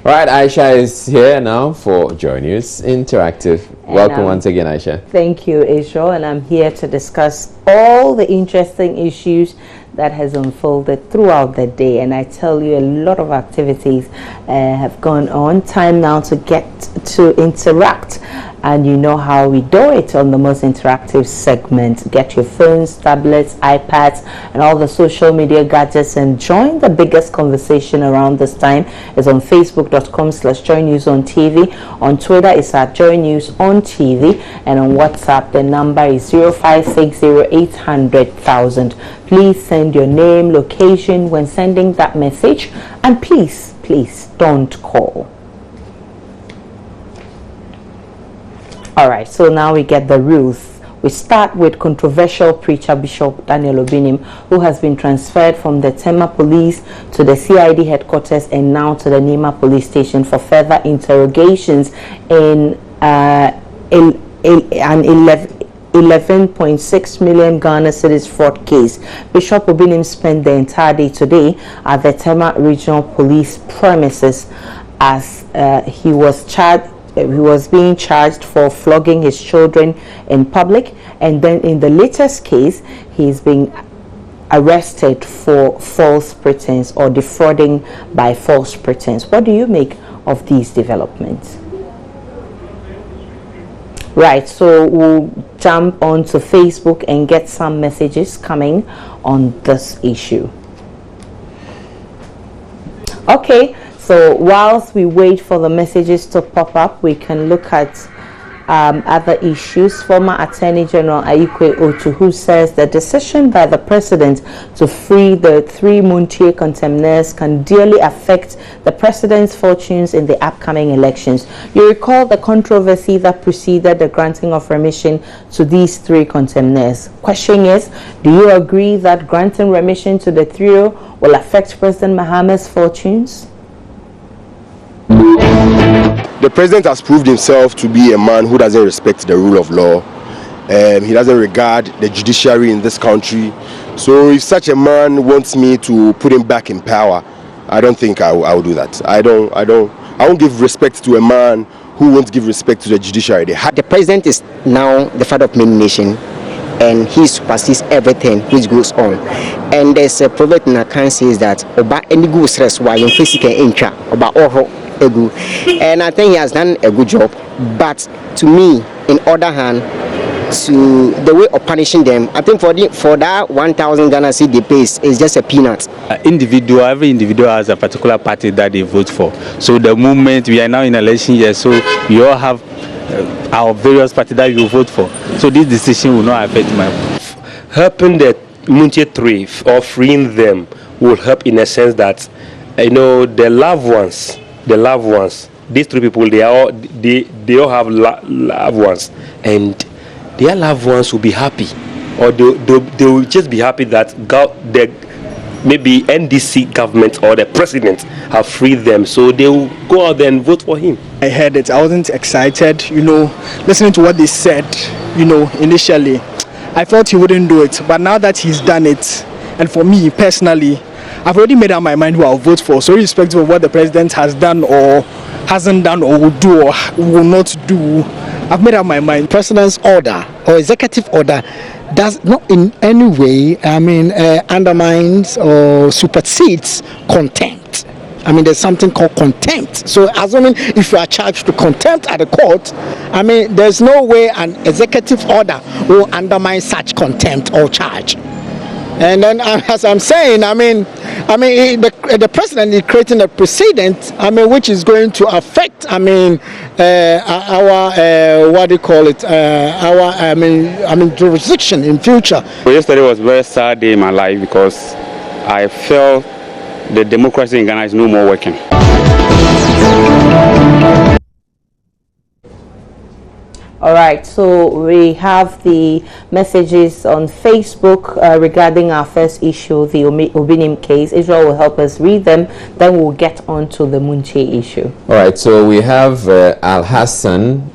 Right, Aisha is here now for Joy News Interactive. Welcome once again, Aisha. Thank you, Israel, and I'm here to discuss all the interesting issues that has unfolded throughout the day. And I tell you, a lot of activities have gone on. Time now to get to interact, and you know how we do it on the most interactive segment. Get your phones, tablets, iPads, and all the social media gadgets and join the biggest conversation around this time. It's on facebook.com/joynewsontv. On Twitter, it's at joynewsontv, and on WhatsApp, the number is 0560800000. Please send your name, location when sending that message, and please don't call. All right, so now we get the rules. We start with controversial preacher Bishop Daniel Obinim, who has been transferred from the Tema Police to the CID headquarters and now to the Nima Police Station for further interrogations in an 11.6 million Ghana cedis fraud case. Bishop Obinim spent the entire day today at the Tema Regional Police premises as he was being charged for flogging his children in public, and then in the latest case he's being arrested for false pretense or defrauding by false pretense. What do you make of these developments? Right, so we'll jump onto Facebook and get some messages coming on this issue. Okay, so whilst we wait for the messages to pop up, we can look at other issues. Former Attorney General Ayikwe Otu, who says the decision by the President to free the 3 Montie contemners can dearly affect the President's fortunes in the upcoming elections. You recall the controversy that preceded the granting of remission to these 3 contemners. Question is, do you agree that granting remission to the trio will affect President Mahama's fortunes? The president has proved himself to be a man who doesn't respect the rule of law. He doesn't regard the judiciary in this country. So if such a man wants me to put him back in power, I don't think I will do that. I won't give respect to a man who won't give respect to the judiciary. The president is now the father of many nations, and he supersedes everything which goes on. And there's a proverb in account says that Oba any good stress while you physically intra Oba Oro. And I think he has done a good job, but to me, in other hand, to the way of punishing them, I think for that 1,000 Ghana cedi they pay is just a peanut. Every individual has a particular party that they vote for. So the moment we are now in election year, so we all have our various parties that we vote for. So this decision will not affect my. Helping the Montie 3 or freeing them will help in a sense that the loved ones, these 3 people, they all have loved ones, and their loved ones will be happy, or they will just be happy that maybe NDC government or the president have freed them, so they will go out there and vote for him. I heard it. I wasn't excited, listening to what they said, initially. I thought he wouldn't do it, but now that he's done it, and for me personally, I've already made up my mind who I'll vote for. So irrespective of what the president has done or hasn't done or will do or will not do, I've made up my mind. President's order or executive order does not in any way, undermines or supersedes contempt. There's something called contempt. So assuming if you are charged to contempt at the court, there's no way an executive order will undermine such contempt or charge. And then, as I'm saying, the president is creating a precedent, which is going to affect, our jurisdiction in future. Well, yesterday was a very sad day in my life because I felt the democracy in Ghana is no more working. All right, so we have the messages on Facebook regarding our first issue, the Obinim case. Israel will help us read them, then we'll get on to the Montie issue. All right, so we have Al Hassan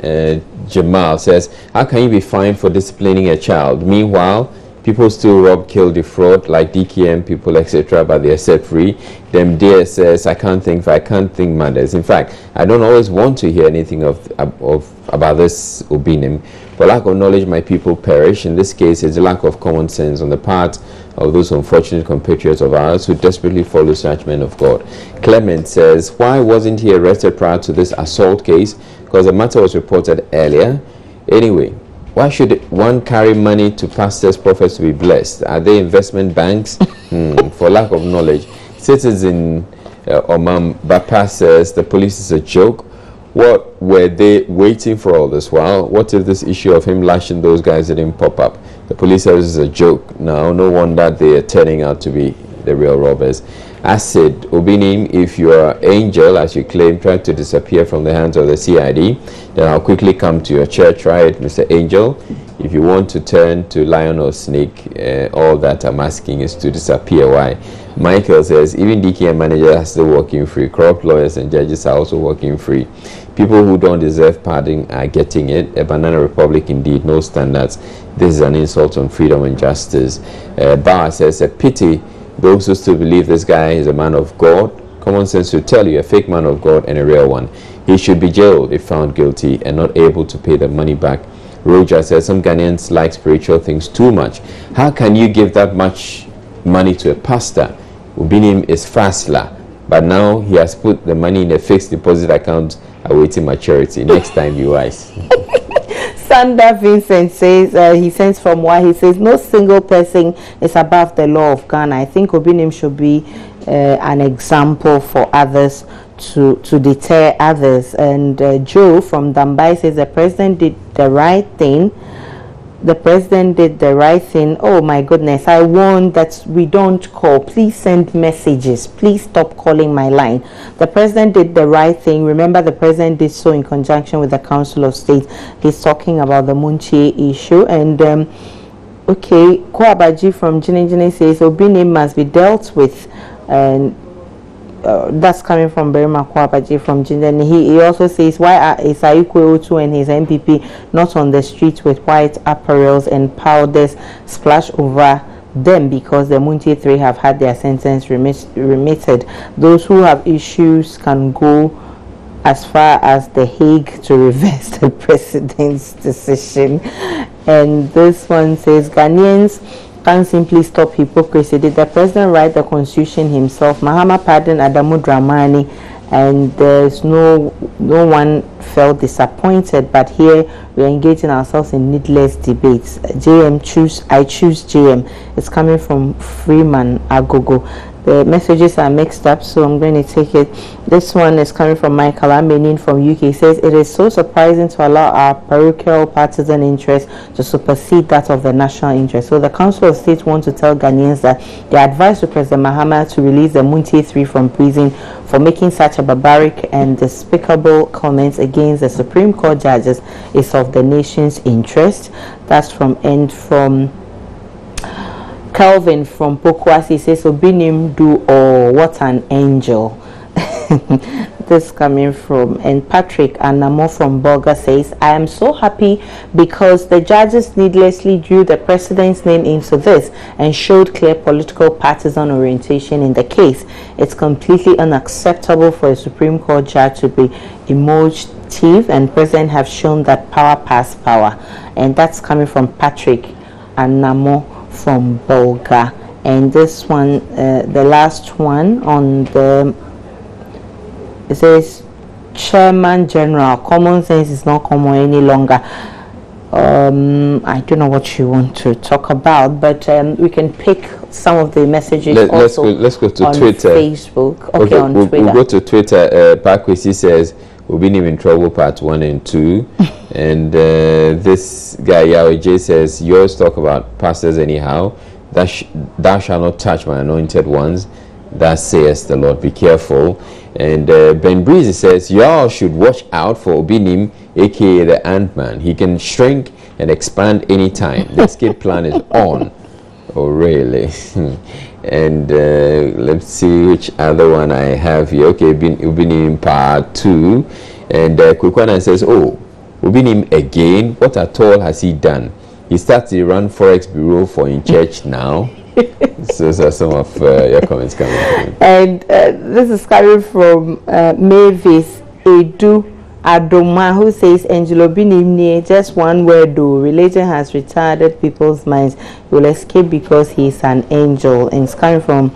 Jamal says, how can you be fined for disciplining a child? Meanwhile, People still rob, kill, defraud, like DKM people, etc., but they are set free. Them there says, I can't think matters. In fact, I don't always want to hear anything about this Obinim. For lack of knowledge, my people perish. In this case, it's a lack of common sense on the part of those unfortunate compatriots of ours who desperately follow such men of God. Clement says, why wasn't he arrested prior to this assault case? Because the matter was reported earlier. Anyway, why should one carry money to pastors, prophets to be blessed? Are they investment banks? For lack of knowledge. Citizen Bapa says the police is a joke. What were they waiting for all this while? What if this issue of him lashing those guys didn't pop up? The police service is a joke now. No wonder they are turning out to be the real robbers. I said, Obinim, if you are angel, as you claim, trying to disappear from the hands of the CID, then I'll quickly come to your church, right, Mr. Angel? If you want to turn to lion or snake, all that I'm asking is to disappear. Why? Michael says, even DKM managers are still working free. Corrupt lawyers and judges are also working free. People who don't deserve pardon are getting it. A banana republic indeed, no standards. This is an insult on freedom and justice. Bar says, a pity those who still believe this guy is a man of God. Common sense should tell you a fake man of God and a real one. He should be jailed if found guilty and not able to pay the money back. Roger says some Ghanaians like spiritual things too much. How can you give that much money to a pastor? Obinim is Fasla, but now he has put the money in a fixed deposit account awaiting maturity. Next time you wise. Sander Vincent says, he sends from why he says, no single person is above the law of Ghana. I think Obinim should be an example for others to deter others. And Joe from Dambai says, the president did the right thing. The president did the right thing. Oh my goodness, I warn that we don't call. Please send messages. Please stop calling my line. The president did the right thing. Remember, the president did so in conjunction with the Council of State. He's talking about the Montie issue. And okay, Kwabaji from Jine says Obinim must be dealt with, and that's coming from Berima Kwabaji from Jine. He also says, why is Ayikwe Otu and his MPP not on the streets with white apparels and powders splashed over them because the Montie 3 have had their sentence remitted? Those who have issues can go as far as The Hague to reverse the president's decision. And this one says, Ghanaians can't simply stop hypocrisy. Did the president write the constitution himself? Mahama pardoned Adamu Dramani, and there's no one felt disappointed. But here we're engaging ourselves in needless debates. I choose JM. It's coming from Freeman Agogo. The messages are mixed up, so I'm going to take it. This one is coming from Michael Amenin from UK. He says, it is so surprising to allow our parochial partisan interest to supersede that of the national interest. So the Council of State want to tell Ghanaians that they advise to President Mahama to release the Montie 3 from prison for making such a barbaric and despicable comments against the Supreme Court judges is of the nation's interest. That's from Calvin from Pokwasi says, Obinim do what an angel. This coming from, and Patrick Anamo from Bolga says, I am so happy because the judges needlessly drew the president's name into this and showed clear political partisan orientation in the case. It's completely unacceptable for a Supreme Court judge to be emotive, and president have shown that power pass power. And that's coming from Patrick Anamo from Bolga. And this one, the last one on the, it says, Chairman General, common sense is not common any longer. I don't know what you want to talk about, but we can pick some of the messages. Let's go to on Twitter. Facebook. Okay, on Twitter. We'll go to Twitter. Parkwisi says, Obinim in trouble, part 1 and 2. And this guy Yahweh J says, you always talk about pastors anyhow. Thou shalt not touch my anointed ones. That says the Lord. Be careful. And Ben Breezy says, y'all should watch out for Obinim, aka the Ant-Man. He can shrink and expand anytime. The escape plan is on. Oh, really? And let's see which other one I have here. Okay, Obinim part 2. And Kwekwana says, oh, Obinim again? What at all has he done? he starts to run Forex Bureau for in church now. So those are some of your comments coming from. And this is coming from Mavis Edu Adoma, who says, Angelo Obinim, just one word though, religion has retarded people's minds. He will escape because he is an angel. And it's coming from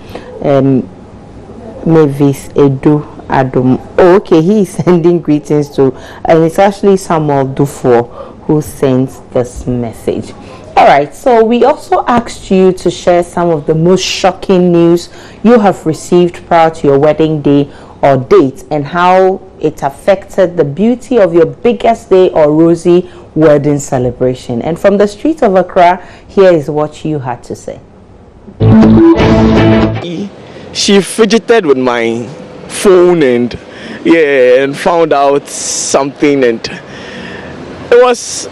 Mavis Edu Adom. Oh, okay, he is sending greetings to, and it's actually Samuel Dufour who sends this message. All right, so we also asked you to share some of the most shocking news you have received prior to your wedding day or date, and how it affected the beauty of your biggest day or rosy wedding celebration. And from the streets of Accra, here is what you had to say. She fidgeted with my phone and found out something, and it was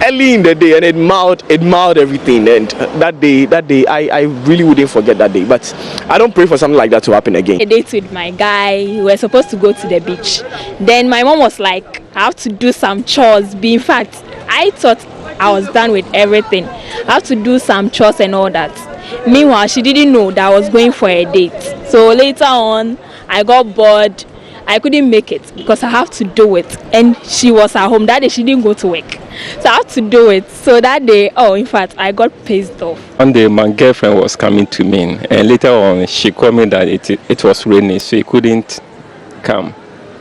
early in the day, and it marred everything. And that day I really wouldn't forget that day. But I don't pray for something like that to happen again. A date with my guy, we were supposed to go to the beach. Then my mom was like, I have to do some chores. In fact, I thought I was done with everything. I have to do some chores and all that. Meanwhile, she didn't know that I was going for a date. So later on, I got bored. I couldn't make it because I have to do it. And she was at home. That day, she didn't go to work. So I had to do it. So that day, in fact, I got pissed off. One day, my girlfriend was coming to me. And later on, she called me that it was raining, so he couldn't come.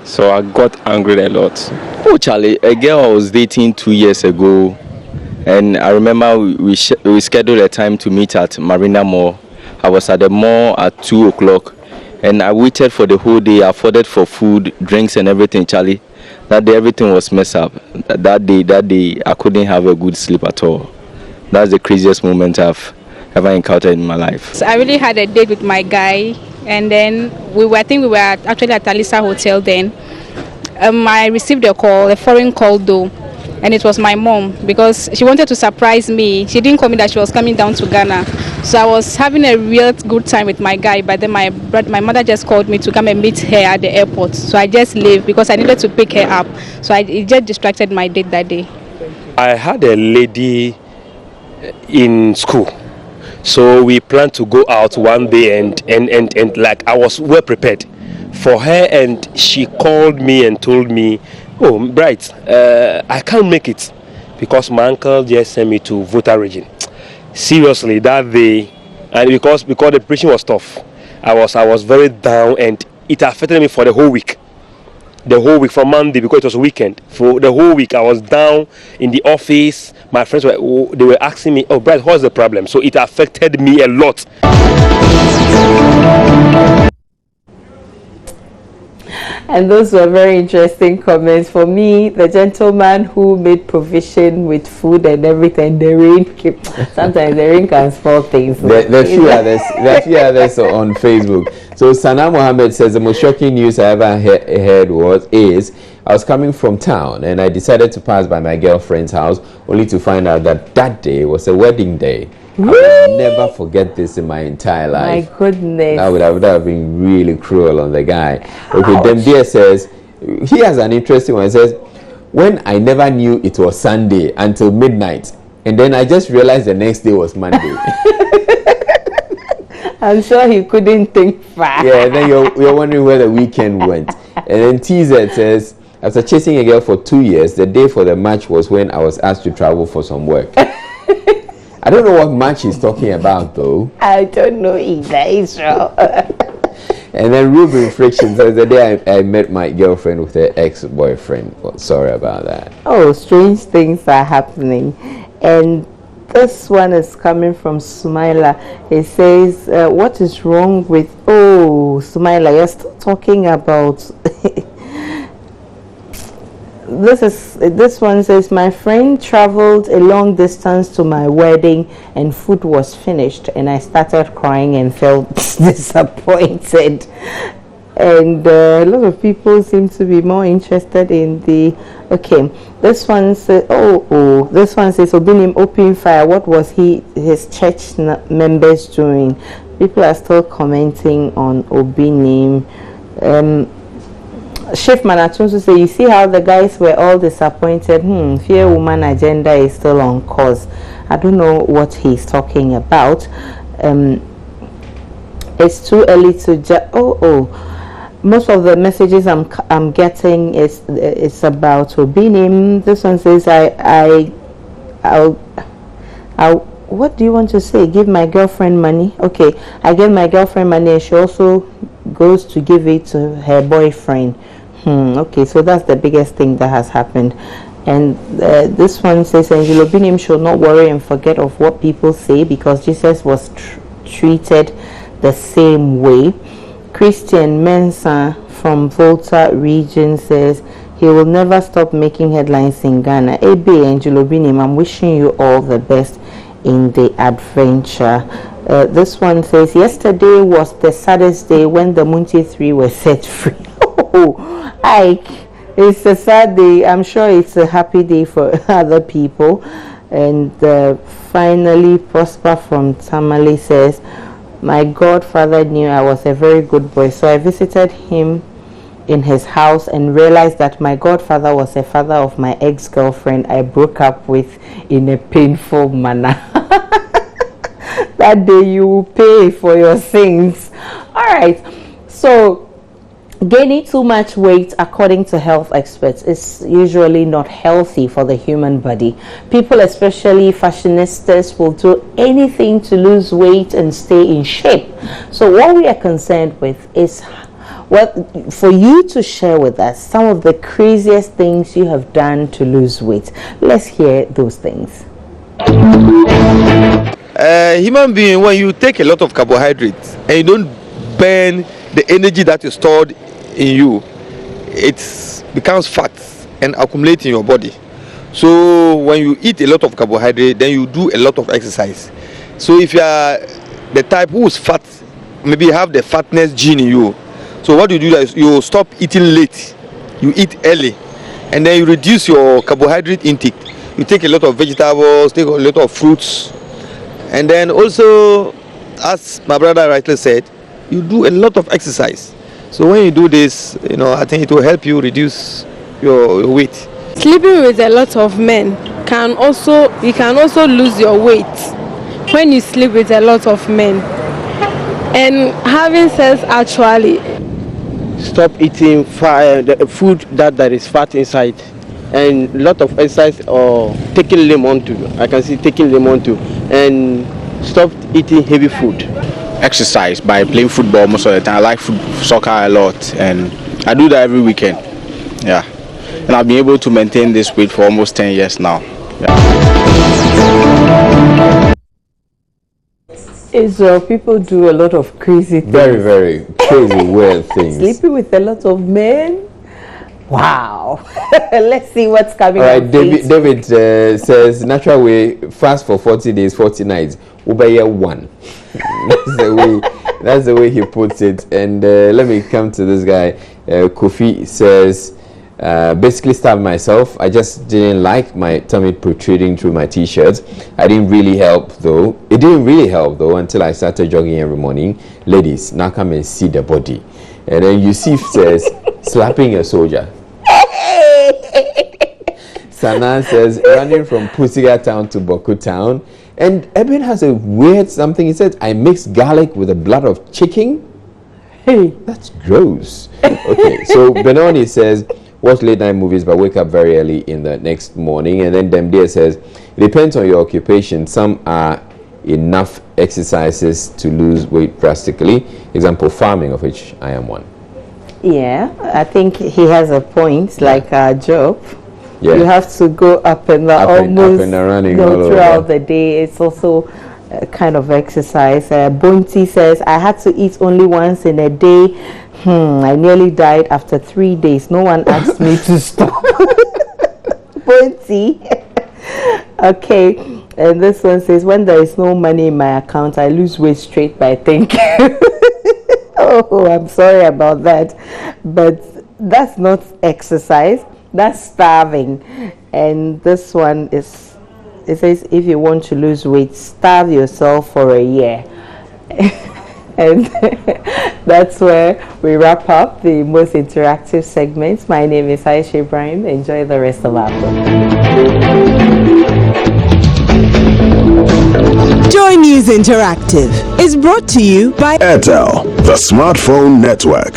So I got angry a lot. Oh, Charlie, a girl I was dating 2 years ago. And I remember we scheduled a time to meet at Marina Mall. I was at the mall at 2 o'clock. And I waited for the whole day. I afforded for food, drinks, and everything, Charlie. That day, everything was messed up. That day, I couldn't have a good sleep at all. That's the craziest moment I've ever encountered in my life. So I really had a date with my guy, and then I think we were actually at Alisa Hotel then. I received a call, a foreign call though, and it was my mom because she wanted to surprise me. She didn't call me that she was coming down to Ghana. So I was having a real good time with my guy, but then my mother just called me to come and meet her at the airport. So I just left because I needed to pick her up. So it just distracted my date that day. I had a lady in school. So we planned to go out one day and like I was well prepared for her, and she called me and told me, oh, Bright, I can't make it because my uncle just sent me to Volta region. Seriously, that day, and because the preaching was tough, I was very down, and it affected me for the whole week. The whole week from Monday, because it was a weekend. For the whole week, I was down in the office. My friends were asking me, "Oh, Brad, what's the problem?" So it affected me a lot. And those were very interesting comments. For me, the gentleman who made provision with food and everything, the rain came. Sometimes the rain can spoil things. There are few others on Facebook. So Sana Mohammed says the most shocking news I ever heard is I was coming from town and I decided to pass by my girlfriend's house only to find out that day was a wedding day. Really? I will never forget this in my entire life. My goodness. That would have been really cruel on the guy. Okay, Demdia says, he has an interesting one. He says, when I never knew it was Sunday until midnight, and then I just realized the next day was Monday. I'm sure he couldn't think far. Yeah, and then you're wondering where the weekend went. And then TZ says, after chasing a girl for 2 years, the day for the match was when I was asked to travel for some work. I don't know what match he's talking about, though. I don't know either, Israel. And then Ruben Friction says, the day I met my girlfriend with her ex-boyfriend. Well, sorry about that. Oh, strange things are happening. And this one is coming from Sumaila. It says, what is wrong with... Oh, Sumaila, you're still talking about... This one says, my friend traveled a long distance to my wedding and food was finished and I started crying and felt disappointed. And a lot of people seem to be more interested in the... Okay, this one says, this one says, Obinim open fire. What was his church members doing? People are still commenting on Obinim. Chef Manatunsu say, you see how the guys were all disappointed. Fear woman agenda is still on course. I don't know what he's talking about. It's too early to most of the messages I'm getting is about Obinim. This one says I'll what do you want to say? Give my girlfriend money. Okay, I gave my girlfriend money and she also goes to give it to her boyfriend. Okay, so that's the biggest thing that has happened. And this one says Obinim should not worry and forget of what people say, because Jesus was treated the same way. Christian Mensah from Volta region says he will never stop making headlines in Ghana. Ebe Angel Obinim, I'm wishing you all the best in the adventure. This one says yesterday was the saddest day when the Montie 3 were set free. Ike, it's a sad day. I'm sure it's a happy day for other people. And finally, Prosper from Tamale says, my godfather knew I was a very good boy, so I visited him in his house and realized that my godfather was a father of my ex-girlfriend I broke up with in a painful manner. That day you will pay for your sins. All right, so gaining too much weight, according to health experts, is usually not healthy for the human body. People, especially fashionistas, will do anything to lose weight and stay in shape. So what we are concerned with is for you to share with us some of the craziest things you have done to lose weight. Let's hear those things. Human being, when you take a lot of carbohydrates and you don't burn the energy that is stored in you, it becomes fat and accumulates in your body. So when you eat a lot of carbohydrate, then you do a lot of exercise. So if you are the type who is fat, maybe you have the fatness gene in you, so what you do is you stop eating late, you eat early, and then you reduce your carbohydrate intake. You take a lot of vegetables, take a lot of fruits, and then also, as my brother rightly said, you do a lot of exercise. So when you do this, I think it will help you reduce your weight. Sleeping with a lot of men you can also lose your weight when you sleep with a lot of men. And having sex actually. Stop eating the food that is fat inside, and a lot of exercise or taking lemon too. I can see taking lemon too, and stop eating heavy food. Exercise by playing football most of the time. I like soccer a lot, and I do that every weekend. Yeah, and I've been able to maintain this weight for almost 10 years now. Yeah. Israel, people do a lot of crazy things. Very, very crazy, weird things. Sleeping with a lot of men. Wow. Let's see what's coming up. All right, David says, natural way, fast for 40 days, 40 nights. Ubaya 1. That's the way he puts it. And let me come to this guy. Kofi says, basically starved myself. I just didn't like my tummy protruding through my t-shirts. It didn't really help though until I started jogging every morning. Ladies, now come and see the body. And then Yusuf says, slapping a soldier. Sana says, running from Pusiga town to Boku town. And Eben has a weird something. He says, I mix garlic with the blood of chicken. Hey, that's gross. Okay, so Benoni says, watch late night movies but wake up very early in the next morning. And then Demdia says, it depends on your occupation. Some are enough exercises to lose weight drastically. Example, farming, of which I am one. Yeah, I think he has a point, like our job. Yeah. You have to go up and almost running throughout the day. It's also a kind of exercise. Montie says, I had to eat only once in a day. I nearly died after 3 days. No one asked me to stop. Montie. Okay, and this one says, when there is no money in my account, I lose weight straight by thinking. Oh, I'm sorry about that, but that's not exercise, that's starving. And this one is, it says, if you want to lose weight, starve yourself for a year. And that's where we wrap up the most interactive segments. My name is Aisha Ibrahim. Enjoy the rest of our program. Joy News Interactive is brought to you by Airtel, the smartphone network.